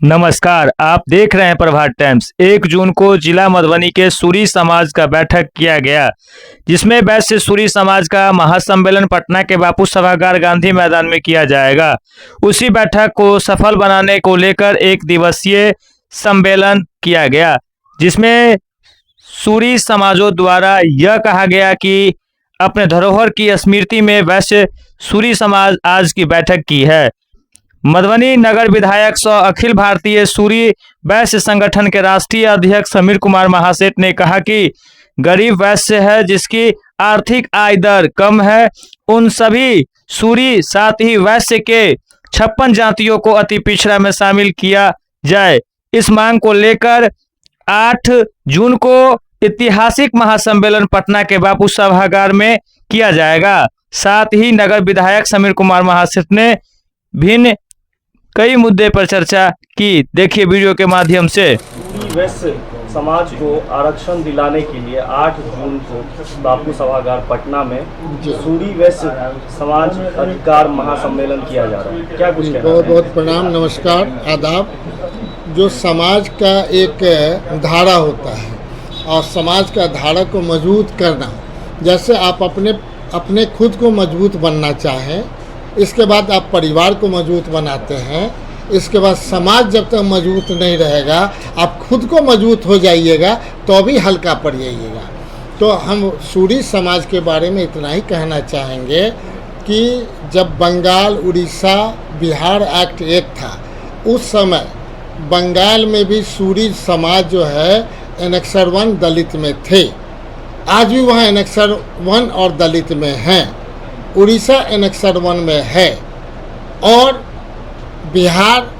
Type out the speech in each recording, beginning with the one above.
नमस्कार, आप देख रहे हैं प्रभात टाइम्स। 1 जून को जिला मधुबनी के सूरी समाज का बैठक किया गया, जिसमें वैश्य सूरी समाज का महासम्मेलन पटना के बापू सभागार गांधी मैदान में किया जाएगा। उसी बैठक को सफल बनाने को लेकर 1 दिवसीय सम्मेलन किया गया, जिसमें सूरी समाजों द्वारा यह कहा गया कि अपने धरोहर की स्मृति में वैश्य सूरी समाज आज की बैठक की है। मधुबनी नगर विधायक सह अखिल भारतीय सूरी वैश्य संगठन के राष्ट्रीय अध्यक्ष समीर कुमार महासेठ ने कहा कि गरीब वैश्य है जिसकी आर्थिक आय दर कम है, उन सभी सूरी साथ ही वैश्य के 56 जातियों को अति पिछड़ा में शामिल किया जाए। इस मांग को लेकर 8 जून को ऐतिहासिक महासम्मेलन पटना के बापू सभागार में किया जाएगा। साथ ही नगर विधायक समीर कुमार महासेठ ने भिन्न कई मुद्दे पर चर्चा की। देखिए वीडियो के माध्यम से। वैश्य समाज को आरक्षण दिलाने के लिए 8 जून को बापू सभागार पटना में सूरी वैश्य समाज अधिकार महासम्मेलन किया जा रहा है, क्या कुछ कहना है? बहुत बहुत प्रणाम, नमस्कार, आदाब। जो समाज का एक धारा होता है और समाज का धारा को मजबूत करना, जैसे आप अपने खुद को मजबूत बनना चाहें, इसके बाद आप परिवार को मजबूत बनाते हैं, इसके बाद समाज जब तक मजबूत नहीं रहेगा आप खुद को मजबूत हो जाइएगा तो भी हल्का पड़ जाइएगा। तो हम सूरी समाज के बारे में इतना ही कहना चाहेंगे कि जब बंगाल, उड़ीसा, बिहार एक्ट 1 था, उस समय बंगाल में भी सूरी समाज जो है एनेक्सर 1 दलित में थे। आज भी वहाँ एनेक्सर 1 और दलित में हैं। उड़ीसा एनेक्सर 1 में है और बिहार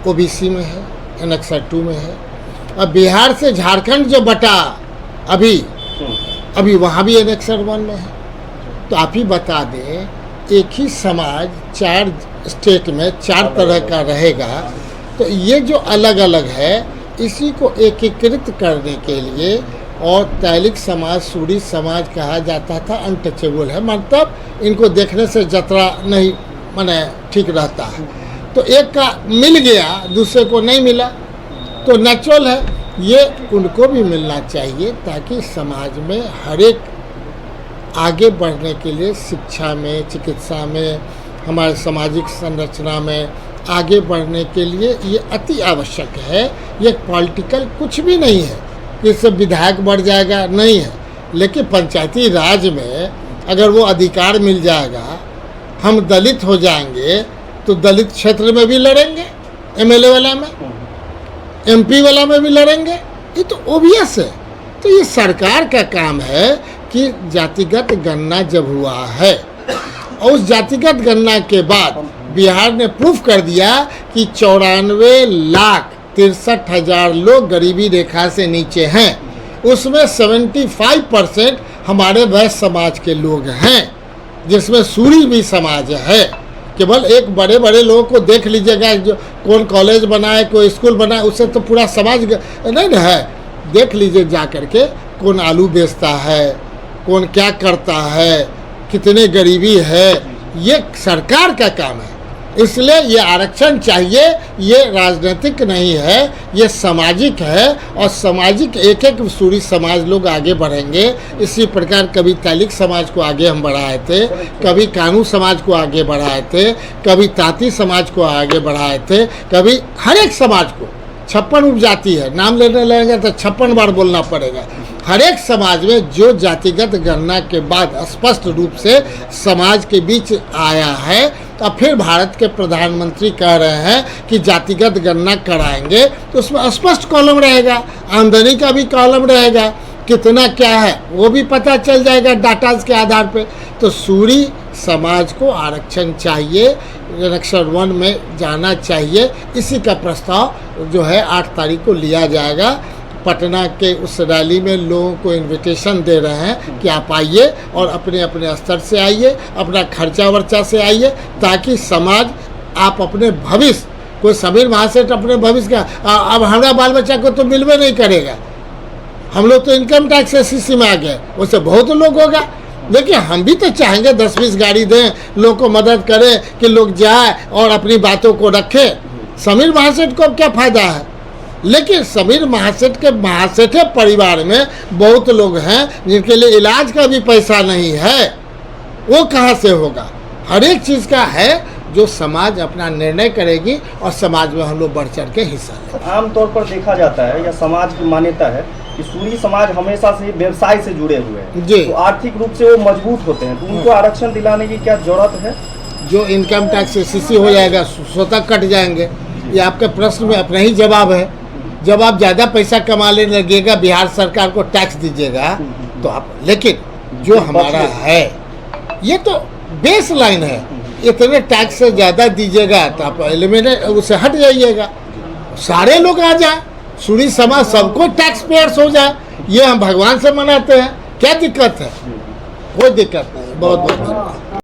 ओबीसी में है, एनेक्सर 2 में है। अब बिहार से झारखंड जो बटा अभी वहाँ भी एनेक्सर 1 में है। तो आप ही बता दें, एक ही समाज 4 स्टेट में 4 तरह का रहेगा, तो ये जो अलग अलग है इसी को एकीकृत करने के लिए, और तैलिक समाज सूरी समाज कहा जाता था, अनटचेबल है, मतलब इनको देखने से जतरा नहीं माने ठीक रहता है। तो एक का मिल गया, दूसरे को नहीं मिला, तो नेचुरल है, ये उनको भी मिलना चाहिए ताकि समाज में हर एक आगे बढ़ने के लिए, शिक्षा में, चिकित्सा में, हमारे सामाजिक संरचना में आगे बढ़ने के लिए ये अति आवश्यक है। ये पॉलिटिकल कुछ भी नहीं है कि इससे विधायक बढ़ जाएगा, नहीं है। लेकिन पंचायती राज में अगर वो अधिकार मिल जाएगा, हम दलित हो जाएंगे तो दलित क्षेत्र में भी लड़ेंगे, एमएलए वाला में, एमपी वाला में भी लड़ेंगे, ये तो ओबियस है। तो ये सरकार का काम है कि जातिगत गणना जब हुआ है और उस जातिगत गणना के बाद बिहार ने प्रूफ कर दिया कि 94,63,000 लोग गरीबी रेखा से नीचे हैं, उसमें 75% हमारे वैश्य समाज के लोग हैं, जिसमें सूरी भी समाज है। केवल एक बड़े बड़े लोगों को देख लीजिएगा, जो कौन कॉलेज बनाए, कोई स्कूल बनाए, उससे तो पूरा समाज नहीं है। देख लीजिए जा करके, कौन आलू बेचता है, कौन क्या करता है, कितने गरीबी है, ये सरकार का काम है। इसलिए ये आरक्षण चाहिए, ये राजनीतिक नहीं है, ये सामाजिक है, और सामाजिक एक एक सूरी समाज लोग आगे बढ़ेंगे। इसी प्रकार कभी तैलिक समाज को आगे हम बढ़ाए थे, कभी कानू समाज को आगे बढ़ाए थे, कभी ताती समाज को आगे बढ़ाए थे, कभी हर एक समाज को। 56 उपजाति है, नाम लेने लगेंगे तो 56 बार बोलना पड़ेगा। हर एक समाज में जो जातिगत गणना के बाद स्पष्ट रूप से समाज के बीच आया है, तो फिर भारत के प्रधानमंत्री कह रहे हैं कि जातिगत गणना कराएंगे, तो उसमें स्पष्ट कॉलम रहेगा, आमदनी का भी कॉलम रहेगा, कितना क्या है वो भी पता चल जाएगा डाटाज के आधार पे। तो सूरी समाज को आरक्षण चाहिए, एनेक्सर 1 में जाना चाहिए। इसी का प्रस्ताव जो है 8 तारीख को लिया जाएगा। पटना के उस रैली में लोगों को इनविटेशन दे रहे हैं कि आप आइए और अपने अपने स्तर से आइए, अपना खर्चा वर्चा से आइए, ताकि समाज आप अपने भविष्य, कोई समीर महासेठ अपने भविष्य का, अब हमारा बाल बच्चा को तो मिलवे नहीं करेगा, हम लोग तो इनकम टैक्स एससी में आ गए, उससे बहुत लोग होगा। लेकिन हम भी तो चाहेंगे 10-20 गाड़ी दें, लोगों को मदद करें कि लोग जाए और अपनी बातों को रखें। समीर महासेठ को अब क्या फायदा है? लेकिन समीर महासेठ के महासेठे परिवार में बहुत लोग हैं जिनके लिए इलाज का भी पैसा नहीं है, वो कहाँ से होगा? हर एक चीज़ का है जो समाज अपना निर्णय करेगी और समाज में हम लोग बढ़ चढ़ के हिस्सा लेंगे। आमतौर पर देखा जाता है या समाज की मान्यता है कि सूरी समाज हमेशा से व्यवसाय से जुड़े हुए हैं, जी। तो आर्थिक रूप से वो मजबूत होते हैं, तो उनको आरक्षण दिलाने की क्या जरूरत है? जो इनकम टैक्स से सीसी हो जाएगा स्वतः कट जाएंगे। ये आपके प्रश्न में अपना ही जवाब है। जब आप ज़्यादा पैसा कमाने लगेगा, बिहार सरकार को टैक्स दीजिएगा तो आप, लेकिन जो हमारा है ये तो बेस लाइन है, इतने टैक्स से ज़्यादा दीजिएगा तो आप एलिमिनेट उससे हट जाइएगा, सारे लोग आ जाए, सूरी समाज सबको टैक्स पेयर्स हो जाए, ये हम भगवान से मनाते हैं, क्या दिक्कत है? कोई दिक्कत नहीं। बहुत बहुत धन्यवाद।